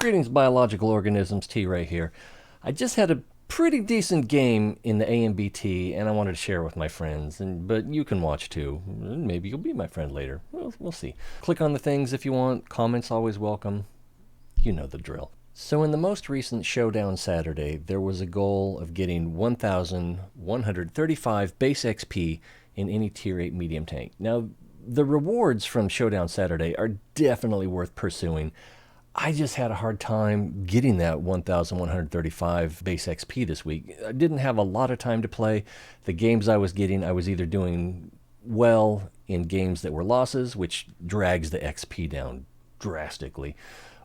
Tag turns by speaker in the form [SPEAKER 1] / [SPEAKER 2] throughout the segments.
[SPEAKER 1] Greetings, biological organisms. T-Ray here. I just had a pretty decent game in the AMBT, and I wanted to share it with my friends. But you can watch too. Maybe you'll be my friend later. We'll see. Click on the things if you want. Comments always welcome. You know the drill. So in the most recent Showdown Saturday, there was a goal of getting 1,135 base XP in any Tier 8 medium tank. Now, the rewards from Showdown Saturday are definitely worth pursuing. I just had a hard time getting that 1,135 base XP this week. I didn't have a lot of time to play. The games I was getting, I was either doing well in games that were losses, which drags the XP down drastically,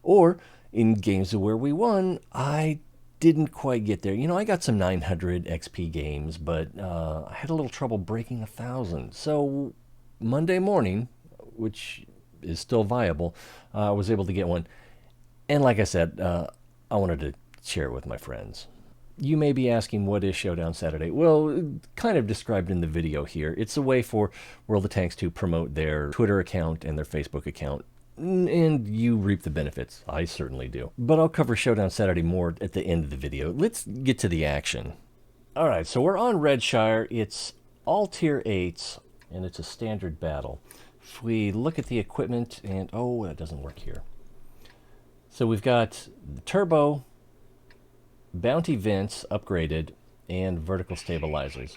[SPEAKER 1] or in games where we won, I didn't quite get there. You know, I got some 900 XP games, but I had a little trouble breaking 1,000. So Monday morning, which is still viable, I was able to get one. And like I said, I wanted to share it with my friends. You may be asking, what is Showdown Saturday? Well, kind of described in the video here. It's a way for World of Tanks to promote their Twitter account and their Facebook account. And you reap the benefits. I certainly do. But I'll cover Showdown Saturday more at the end of the video. Let's get to the action. Alright, so we're on Redshire. It's all Tier 8s, and it's a standard battle. If we look at the equipment, and oh, that doesn't work here. So we've got the turbo, bounty vents upgraded, and vertical stabilizers.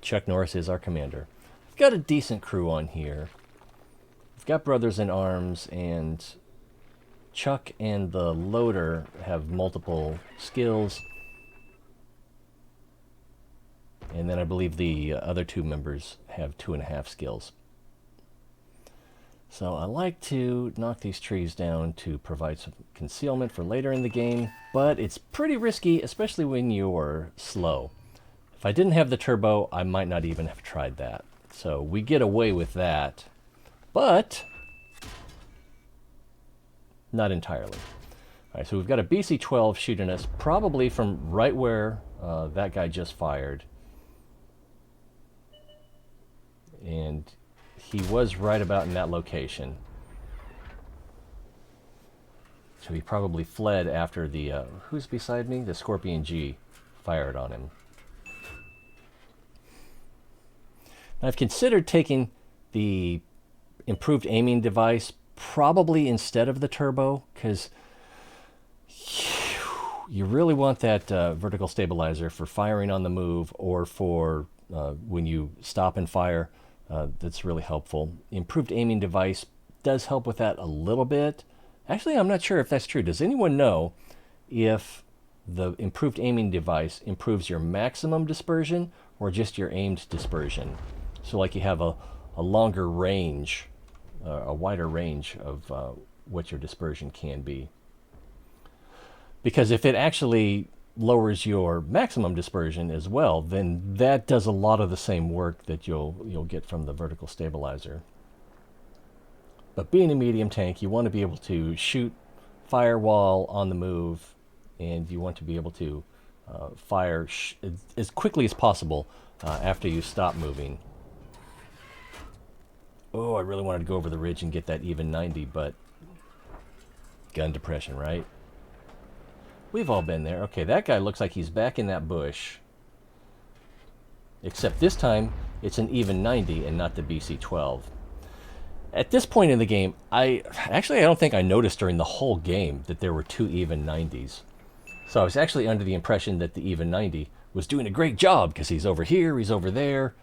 [SPEAKER 1] Chuck Norris is our commander. We've got a decent crew on here. We've got brothers in arms, and Chuck and the loader have multiple skills. And then I believe the other two members have 2.5 skills. So I like to knock these trees down to provide some concealment for later in the game, but it's pretty risky, especially when you're slow. If I didn't have the turbo, I might not even have tried that. So we get away with that, but not entirely. All right, so we've got a BC-12 shooting us, probably from right where that guy just fired. And he was right about in that location. So he probably fled after the, who's beside me? The Scorpion G fired on him. Now, I've considered taking the improved aiming device probably instead of the turbo, because you really want that vertical stabilizer for firing on the move, or for when you stop and fire. That's really helpful. Improved aiming device does help with that a little bit. Actually, I'm not sure if that's true. Does anyone know if the improved aiming device improves your maximum dispersion or just your aimed dispersion? So like you have a longer range, a wider range of what your dispersion can be. Because if it actually lowers your maximum dispersion as well, then that does a lot of the same work that you'll get from the vertical stabilizer. But being a medium tank, you want to be able to shoot firewall on the move, and you want to be able to fire as quickly as possible after you stop moving. Oh, I really wanted to go over the ridge and get that even 90, but gun depression, right? We've all been there. Okay, that guy looks like he's back in that bush. Except this time, it's an even 90 and not the BC-12. At this point in the game, I don't think I noticed during the whole game that there were 2 even 90s. So I was actually under the impression that the even 90 was doing a great job because he's over here, he's over there.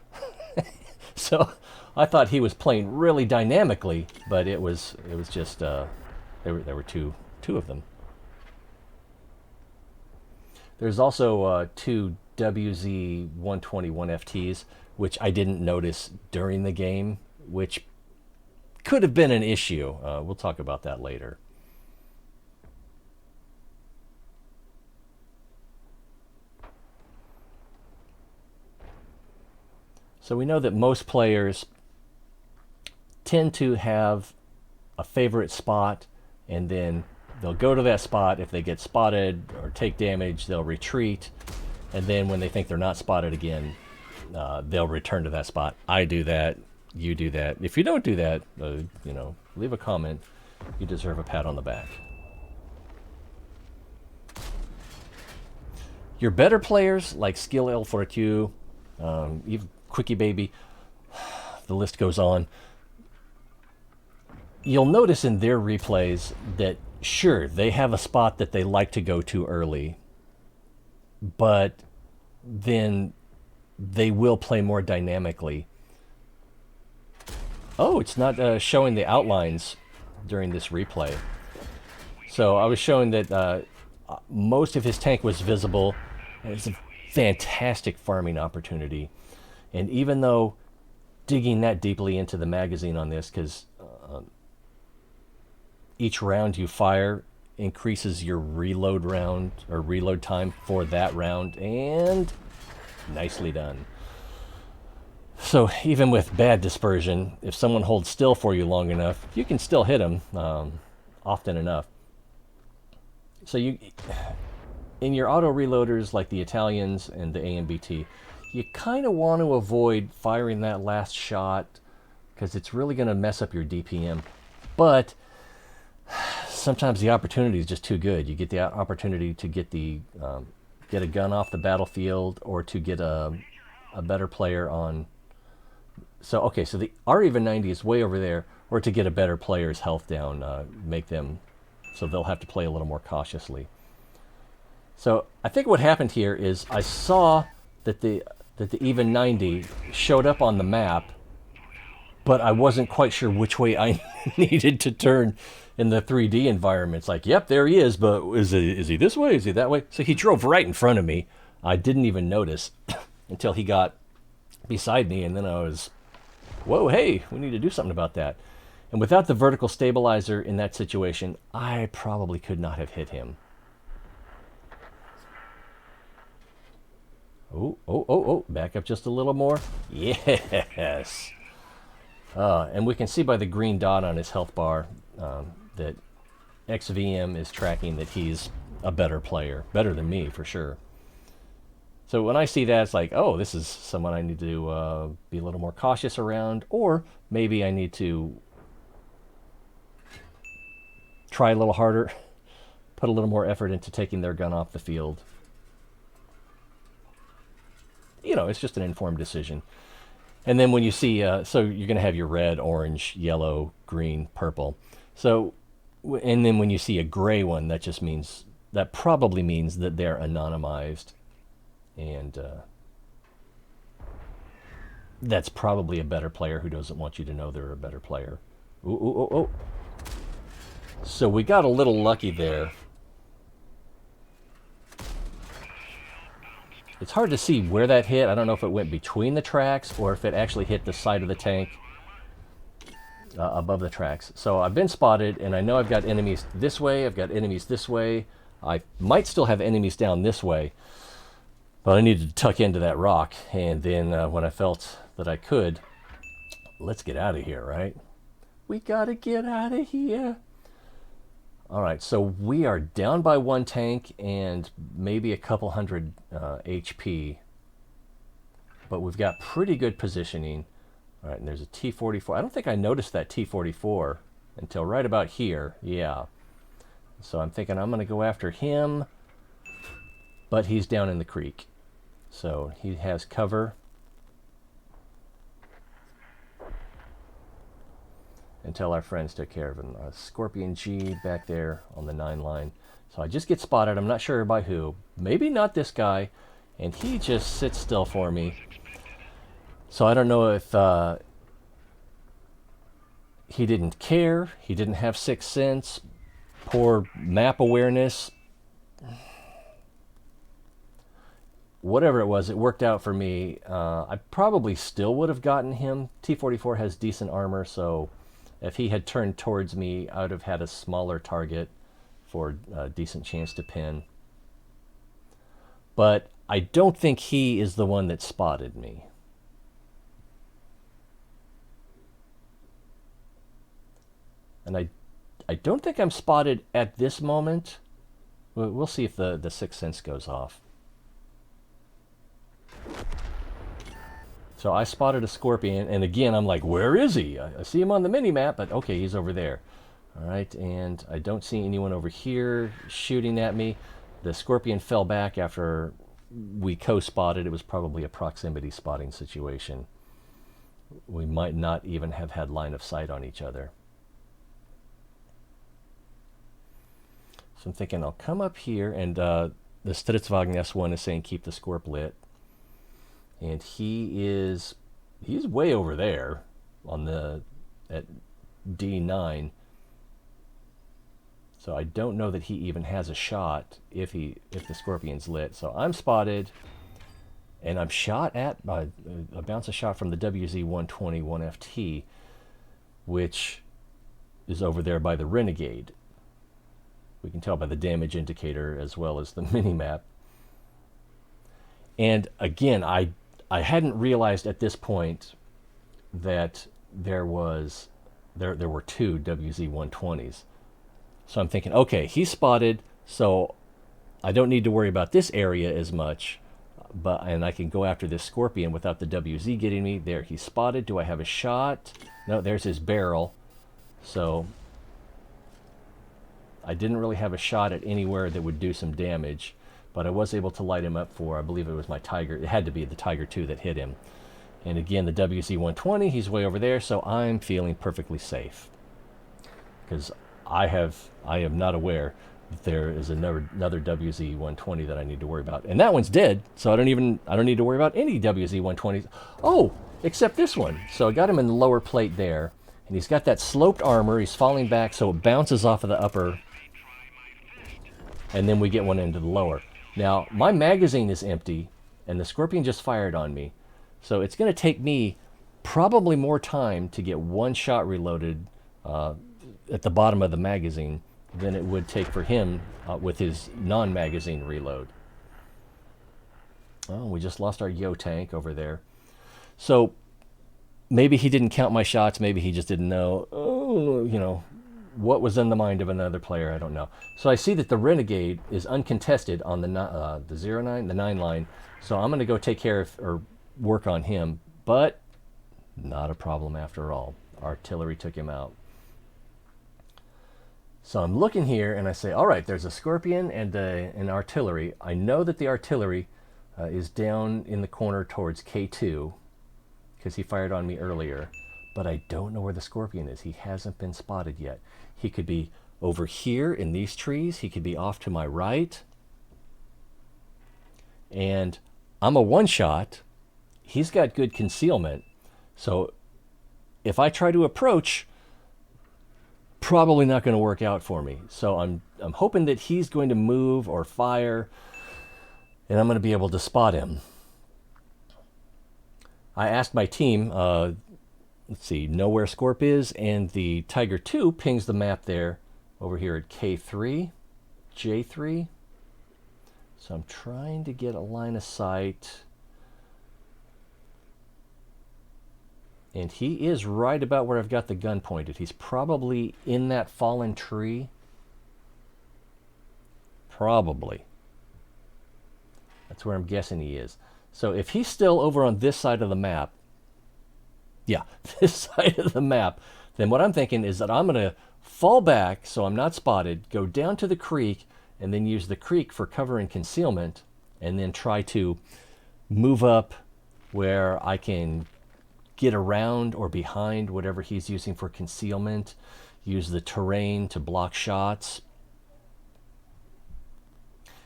[SPEAKER 1] So I thought he was playing really dynamically, but it was just there were two of them. There's also 2 WZ-121 FTs, which I didn't notice during the game, which could have been an issue. We'll talk about that later. So we know that most players tend to have a favorite spot, and then they'll go to that spot. If they get spotted or take damage, they'll retreat. And then when they think they're not spotted again, they'll return to that spot. I do that you do that. If you don't do that, you know, leave a comment. You deserve a pat on the back. Your better players like Skill L4Q, even Quickie Baby, the list goes on. You'll notice in their replays that, sure, they have a spot that they like to go to early, but then they will play more dynamically. Oh, it's not showing the outlines during this replay. So I was showing that most of his tank was visible. And it's a fantastic farming opportunity. And even though digging that deeply into the magazine on this, because each round you fire increases your reload round or reload time for that round, and nicely done. So even with bad dispersion, if someone holds still for you long enough, you can still hit them often enough. So you, in your auto reloaders like the Italians and the AMBT, you kind of want to avoid firing that last shot because it's really going to mess up your DPM. But sometimes the opportunity is just too good. You get the opportunity to get the get a gun off the battlefield, or to get a better player on. So okay, so the R even 90 is way over there, or to get a better player's health down, make them so they'll have to play a little more cautiously. So I think what happened here is I saw that the even 90 showed up on the map, but I wasn't quite sure which way I needed to turn in the 3D environment. It's like, yep, there he is, but is he this way? Is he that way? So he drove right in front of me. I didn't even notice until he got beside me, and then I was, whoa, hey, we need to do something about that. And without the vertical stabilizer in that situation, I probably could not have hit him. Oh, back up just a little more. Yes. And we can see by the green dot on his health bar that XVM is tracking that he's a better player. Better than me, for sure. So when I see that, it's like, oh, this is someone I need to be a little more cautious around, or maybe I need to try a little harder, put a little more effort into taking their gun off the field. You know, it's just an informed decision. And then when you see, so you're going to have your red, orange, yellow, green, purple. So, and then when you see a gray one, that just means, that probably means that they're anonymized. And that's probably a better player who doesn't want you to know they're a better player. Ooh. So we got a little lucky there. It's hard to see where that hit. I don't know if it went between the tracks or if it actually hit the side of the tank above the tracks. So I've been spotted, and I know I've got enemies this way. I've got enemies this way. I might still have enemies down this way. But I needed to tuck into that rock. And then when I felt that I could, let's get out of here, right? We got to get out of here. All right, so we are down by one tank and maybe a couple hundred HP, but we've got pretty good positioning. All right, and there's a T-44. I don't think I noticed that T-44 until right about here. Yeah. So I'm thinking I'm going to go after him, but he's down in the creek. So he has cover. Until our friends took care of him. Scorpion G back there on the 9 line. So I just get spotted. I'm not sure by who. Maybe not this guy. And he just sits still for me. So I don't know if he didn't care. He didn't have sixth sense. Poor map awareness. Whatever it was, it worked out for me. I probably still would have gotten him. T-44 has decent armor, so if he had turned towards me, I would have had a smaller target for a decent chance to pin. But I don't think he is the one that spotted me. And I don't think I'm spotted at this moment. We'll see if the sixth sense goes off. So I spotted a scorpion, and again, I'm like, where is he? I see him on the mini map, but okay, he's over there. All right, and I don't see anyone over here shooting at me. The scorpion fell back after we co-spotted. It was probably a proximity spotting situation. We might not even have had line of sight on each other. So I'm thinking I'll come up here, and the Stridsvagn S1 is saying keep the Scorp lit. And he's way over there on at D9. So I don't know that he even has a shot if the Scorpion's lit. So I'm spotted, and I'm shot at a bounce a shot from the WZ-120 1FT, which is over there by the Renegade. We can tell by the damage indicator as well as the mini-map. And again, I hadn't realized at this point that there were two WZ-120s. So I'm thinking, okay, he's spotted, so I don't need to worry about this area as much, and I can go after this Scorpion without the WZ getting me. There, he's spotted. Do I have a shot? No, there's his barrel. So I didn't really have a shot at anywhere that would do some damage, but I was able to light him up for, I believe it was my Tiger. It had to be the Tiger 2 that hit him. And again, the WZ-120, he's way over there, so I'm feeling perfectly safe. Because I am not aware that there is another WZ-120 that I need to worry about. And that one's dead, so I don't need to worry about any WZ-120s. Oh, except this one. So I got him in the lower plate there, and he's got that sloped armor. He's falling back, so it bounces off of the upper, and then we get one into the lower. Now, my magazine is empty, and the Scorpion just fired on me. So it's going to take me probably more time to get one shot reloaded at the bottom of the magazine than it would take for him with his non-magazine reload. Oh, we just lost our Yo tank over there. So maybe he didn't count my shots. Maybe he just didn't know. Oh, you know, what was in the mind of another player, I don't know. So I see that the Renegade is uncontested on the 09, the 9 line. So I'm going to go take care of, or work on him. But not a problem after all. Artillery took him out. So I'm looking here and I say, all right, there's a Scorpion and an artillery. I know that the artillery is down in the corner towards K2 because he fired on me earlier. But I don't know where the Scorpion is. He hasn't been spotted yet. He could be over here in these trees. He could be off to my right. And I'm a one-shot. He's got good concealment. So if I try to approach, probably not going to work out for me. So I'm hoping that he's going to move or fire, and I'm going to be able to spot him. I asked my team, let's see, know where Scorp is, and the Tiger 2 pings the map there over here at K3, J3. So I'm trying to get a line of sight. And he is right about where I've got the gun pointed. He's probably in that fallen tree. Probably. That's where I'm guessing he is. So if he's still over on this side of the map, yeah, this side of the map, then what I'm thinking is that I'm going to fall back so I'm not spotted, go down to the creek, and then use the creek for cover and concealment, and then try to move up where I can get around or behind whatever he's using for concealment, use the terrain to block shots.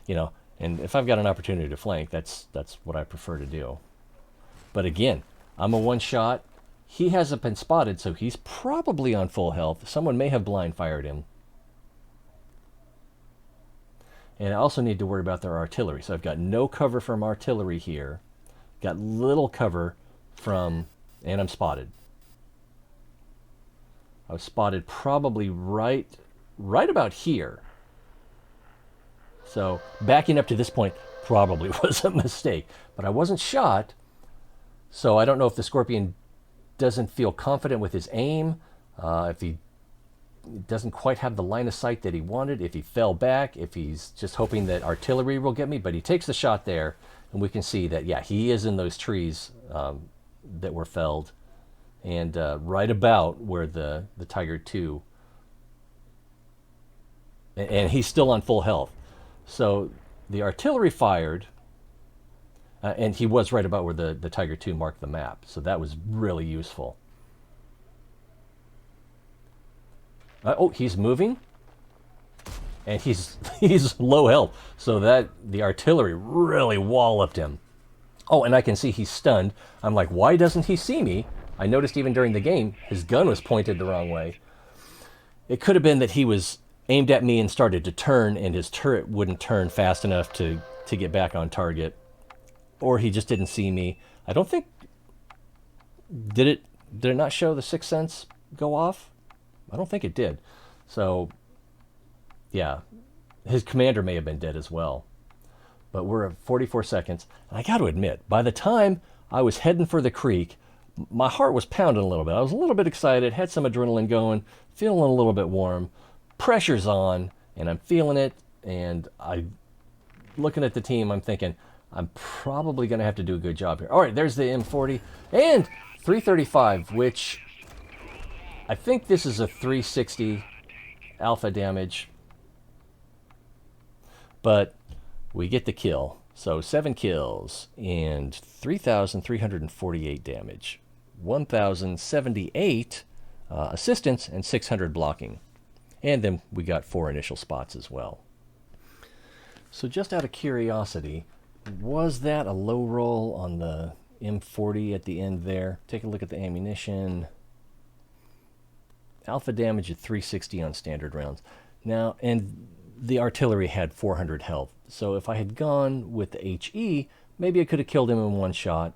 [SPEAKER 1] You know, and if I've got an opportunity to flank, that's what I prefer to do. But again, I'm a one-shot. He hasn't been spotted, so he's probably on full health. Someone may have blind fired him. And I also need to worry about their artillery. So I've got no cover from artillery here. Got little cover from, and I'm spotted. I was spotted probably right about here. So backing up to this point probably was a mistake. But I wasn't shot, so I don't know if the Scorpion doesn't feel confident with his aim, if he doesn't quite have the line of sight that he wanted, if he fell back, if he's just hoping that artillery will get me. But he takes the shot there, and we can see that, yeah, he is in those trees that were felled, and right about where the Tiger II, and he's still on full health. So the artillery fired, and he was right about where the Tiger II marked the map. So that was really useful. Oh, he's moving, and he's he's low health. So that the artillery really walloped him. Oh, and I can see he's stunned. I'm like, why doesn't he see me? I noticed even during the game, his gun was pointed the wrong way. It could have been that he was aimed at me and started to turn, and his turret wouldn't turn fast enough to get back on target. Or he just didn't see me. I don't think... Did it not show the Sixth Sense go off? I don't think it did. So, yeah. His commander may have been dead as well. But we're at 44 seconds. And I got to admit, by the time I was heading for the creek, my heart was pounding a little bit. I was a little bit excited, had some adrenaline going, feeling a little bit warm. Pressure's on, and I'm feeling it. And looking at the team, I'm thinking, I'm probably going to have to do a good job here. All right, there's the M40 and 335, which I think this is a 360 alpha damage. But we get the kill. So 7 kills and 3,348 damage. 1,078 assistance and 600 blocking. And then we got 4 initial spots as well. So just out of curiosity, was that a low roll on the M40 at the end there? Take a look at the ammunition. Alpha damage at 360 on standard rounds. Now, and the artillery had 400 health. So if I had gone with the HE, maybe I could have killed him in one shot.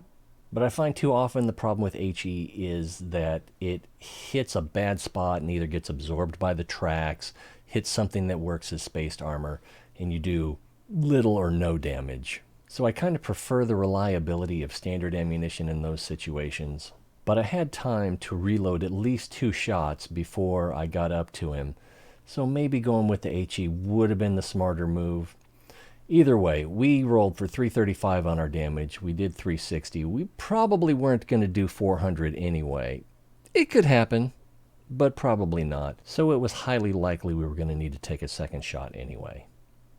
[SPEAKER 1] But I find too often the problem with HE is that it hits a bad spot and either gets absorbed by the tracks, hits something that works as spaced armor, and you do little or no damage. So I kind of prefer the reliability of standard ammunition in those situations. But I had time to reload at least 2 shots before I got up to him. So maybe going with the HE would have been the smarter move. Either way, we rolled for 335 on our damage. We did 360. We probably weren't going to do 400 anyway. It could happen, but probably not. So it was highly likely we were going to need to take a second shot anyway.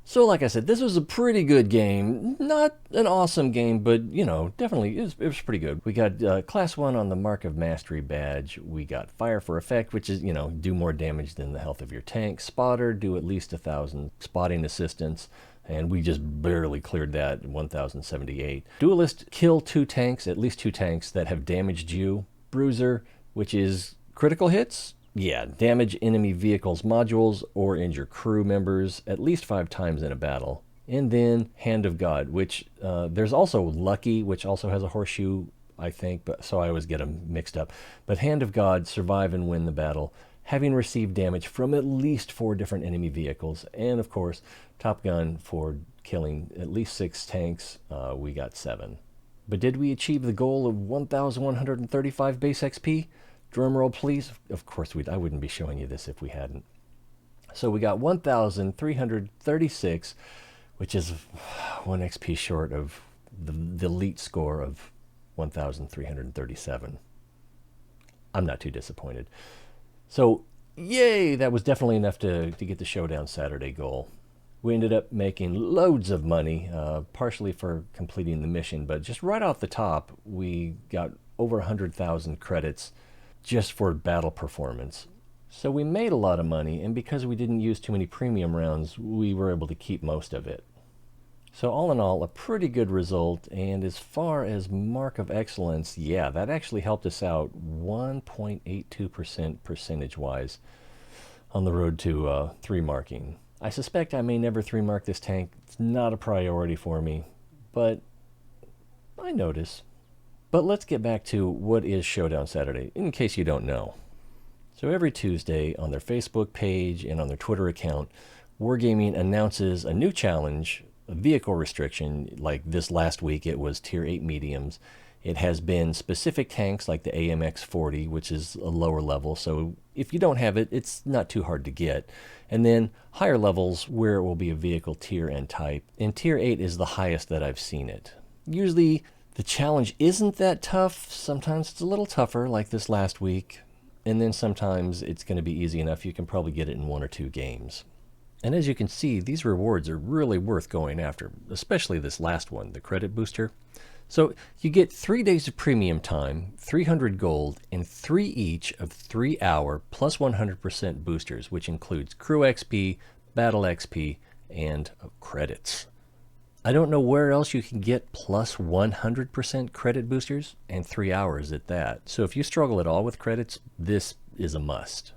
[SPEAKER 1] So like I said, this was a pretty good game. Not an awesome game, but, you know, definitely it was pretty good. We got Class 1 on the Mark of Mastery badge. We got Fire for Effect, which is, you know, do more damage than the health of your tank. Spotter, do at least 1,000 spotting assistance. And we just barely cleared that, 1,078. Duelist, kill 2 tanks, at least 2 tanks that have damaged you. Bruiser, which is critical hits. Yeah, damage enemy vehicles, modules, or injure crew members at least 5 times in a battle. And then Hand of God, which there's also Lucky, which also has a horseshoe, I think, but so I always get them mixed up. But Hand of God, survive and win the battle, having received damage from at least 4 different enemy vehicles. And of course, Top Gun for killing at least 6 tanks. We got 7. But did we achieve the goal of 1,135 base XP? Drum roll, please. Of course, I wouldn't be showing you this if we hadn't. So we got 1,336, which is 1 XP short of the elite score of 1,337. I'm not too disappointed. So, yay, that was definitely enough to get the Showdown Saturday goal. We ended up making loads of money, partially for completing the mission, but just right off the top, we got over 100,000 credits just for battle performance. So we made a lot of money, and because we didn't use too many premium rounds, we were able to keep most of it. So all in all, a pretty good result, and as far as Mark of Excellence, yeah, that actually helped us out 1.82% percentage-wise on the road to 3 marking. I suspect I may never 3 mark this tank. It's not a priority for me, but I notice. But let's get back to what is Showdown Saturday, in case you don't know. So every Tuesday on their Facebook page and on their Twitter account, Wargaming announces a new challenge, a vehicle restriction. Like this last week, it was Tier 8 mediums. It has been specific tanks like the AMX-40, which is a lower level, so if you don't have it, it's not too hard to get. And then higher levels where it will be a vehicle tier and type. And Tier 8 is the highest that I've seen it. Usually The challenge isn't that tough. Sometimes it's a little tougher, like this last week. And then sometimes it's going to be easy enough you can probably get it in 1 or 2 games. And as you can see, these rewards are really worth going after, especially this last one, the credit booster. So you get 3 days of premium time, 300 gold, and 3 each of 3-hour plus 100% boosters, which includes crew XP, battle XP, and credits. I don't know where else you can get plus 100% credit boosters, and 3 hours at that. So if you struggle at all with credits, this is a must.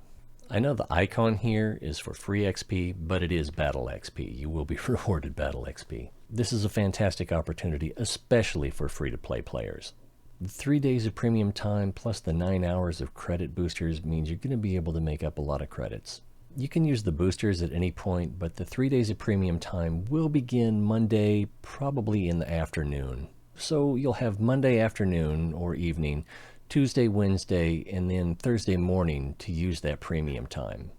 [SPEAKER 1] I know the icon here is for free XP, but it is battle XP. You will be rewarded battle XP. This is a fantastic opportunity, especially for free-to-play players. The 3 days of premium time plus the 9 hours of credit boosters means you're going to be able to make up a lot of credits. You can use the boosters at any point, but the 3 days of premium time will begin Monday, probably in the afternoon. So you'll have Monday afternoon or evening, Tuesday, Wednesday, and then Thursday morning to use that premium time.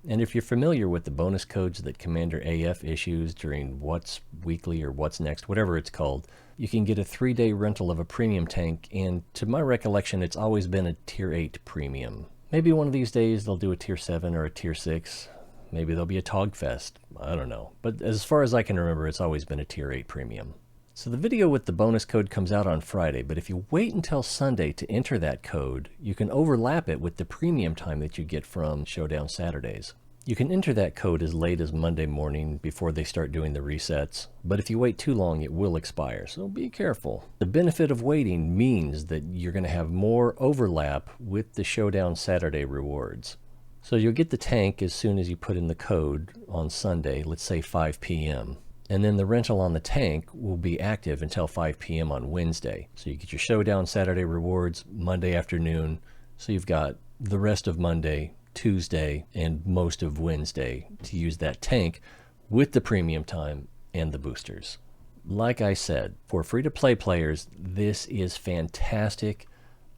[SPEAKER 1] And if you're familiar with the bonus codes that Commander AF issues during What's Weekly or What's Next, whatever it's called, you can get a 3-day rental of a premium tank, and to my recollection, it's always been a Tier 8 premium. Maybe one of these days they'll do a Tier 7 or a Tier 6. Maybe there'll be a Togfest. I don't know. But as far as I can remember, it's always been a Tier 8 premium. So the video with the bonus code comes out on Friday, but if you wait until Sunday to enter that code, you can overlap it with the premium time that you get from Showdown Saturdays. You can enter that code as late as Monday morning before they start doing the resets, but if you wait too long, it will expire, so be careful. The benefit of waiting means that you're going to have more overlap with the Showdown Saturday rewards. So you'll get the tank as soon as you put in the code on Sunday, let's say 5 p.m. And then the rental on the tank will be active until 5 p.m. on Wednesday. So you get your Showdown Saturday rewards Monday afternoon. So you've got the rest of Monday, Tuesday, and most of Wednesday to use that tank with the premium time and the boosters. Like I said, for free-to-play players, this is fantastic,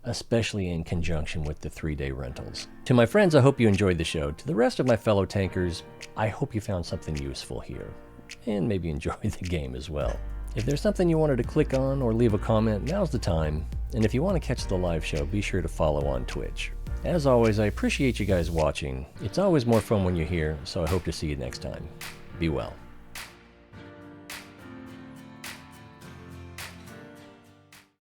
[SPEAKER 1] especially in conjunction with the 3-day rentals. To my friends, I hope you enjoyed the show. To the rest of my fellow tankers, I hope you found something useful here, and maybe enjoy the game as well. If there's something you wanted to click on or leave a comment, now's the time. And if you want to catch the live show, be sure to follow on Twitch. As always, I appreciate you guys watching. It's always more fun when you're here, so I hope to see you next time. Be well.